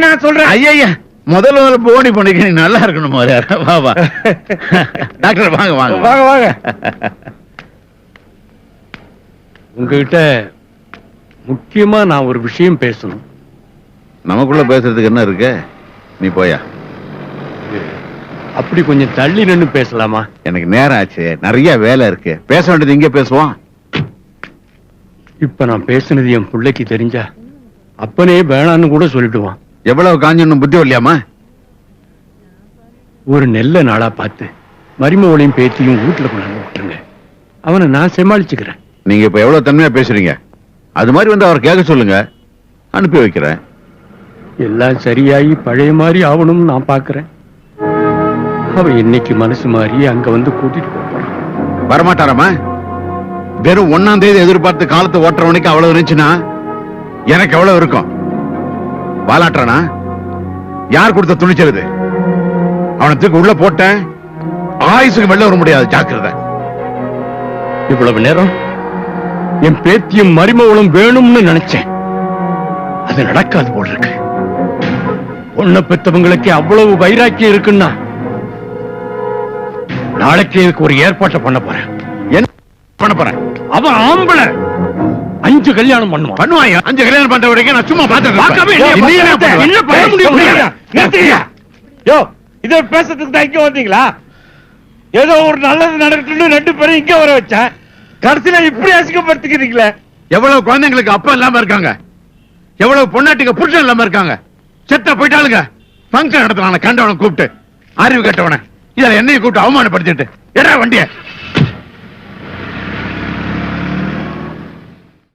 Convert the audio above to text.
நான் சொல்றேன். ஐயா முதல்ல போனி பண்ணிக்க நீ நல்லா இருக்கணும் வா டாக்டர் வாங்க வாங்க வாங்க வாங்க. உங்ககிட்ட முக்கியமா நான் ஒரு விஷயம் பேசணும். நமக்குள்ள பேசுறதுக்கு என்ன இருக்கு, நீ போயா. அப்படி கொஞ்சம் தள்ளி நின்னு பேசலாமா? எனக்கு நேரம் ஆச்சு, நிறைய வேலை இருக்கு, பேச வேண்டியது இங்க பேசுவோம். இப்ப நான் பேசுனது என் பிள்ளைக்கு தெரிஞ்சா அப்பனே வேணான்னு கூட சொல்லிடுவான். எவ்வளவு காஞ்சணும் புத்தி வரலையாமா? ஒரு நெல்ல நாளா பார்த்து மருமகளையும் பேத்தியும் வீட்டுல கொண்டாந்து விட்டுருங்க, அவனை நான் சமாளிச்சுக்கிறேன். நீங்க இப்ப எவ்வளவு தன்மையா பேசுறீங்க, அது மாதிரி வந்து அவர் கேட்க சொல்லுங்க, அனுப்பி வைக்கிறேன். எல்லாம் சரியாயி பழைய மாதிரி ஆகணும்னு நான் பாக்குறேன். அவ இன்னைக்கு மனசு மாறி அங்க வந்து கூட்டிட்டு போறான். வரமாட்டாராமா? வெறும் 1ஆம் தேதி எதிர்பார்த்து காலத்தை ஓட்டுறவனுக்கு அவ்வளவு இருந்துச்சுன்னா எனக்கு எவ்வளவு இருக்கும்? வாலாட்டானா? யார் கொடுத்த துணிச்சல் இது? அவனத்துக்கு உள்ள போட்டேன், ஆயுசுக்கு வெளில வர முடியாது, ஜாக்கிரதை. இவ்வளவு நேரம் என் பேத்தியும் மருமகளும் வேணும்னு நினைச்சேன், அது நடக்காது போல இருக்கு. பொண்ணை பெத்தவங்களுக்கு அவ்வளவு வைராக்கியம் இருக்குன்னா நாளைக்கு இதுக்கு ஒரு ஏற்பாட்டை பண்ண போறேன். என்ன பண்ண போறேன்? அவன் ஆம்பளை 5 கல்யாணம் பண்ணுவான். பண்ணுவாங்க. 5 கல்யாணம் பண்ற வரைக்கும் நான் சும்மா இத பேசுறதுக்கு தான் இங்க வந்தீங்களா? ஏதோ ஒரு நல்லது நடக்கணும்னு 2 பேரும் இங்க வர வச்சேன், கடைசியில இப்படி அசிங்கப்படுத்திக்கிறீங்களே. எவ்வளவு குழந்தைங்களுக்கு அப்பா இல்லாம இருக்காங்க, எவ்வளவு பொண்ணாட்டிக்கு புருஷன் இல்லாம இருக்காங்க. செத்த போயிட்டாளுங்க. பங்கன் நடத்தலாம் கண்டவனை கூப்பிட்டு, அறிவு கட்டவன, இதுல என்னைய கூப்பிட்டு அவமானப்படுத்திட்டு எடா வண்டிய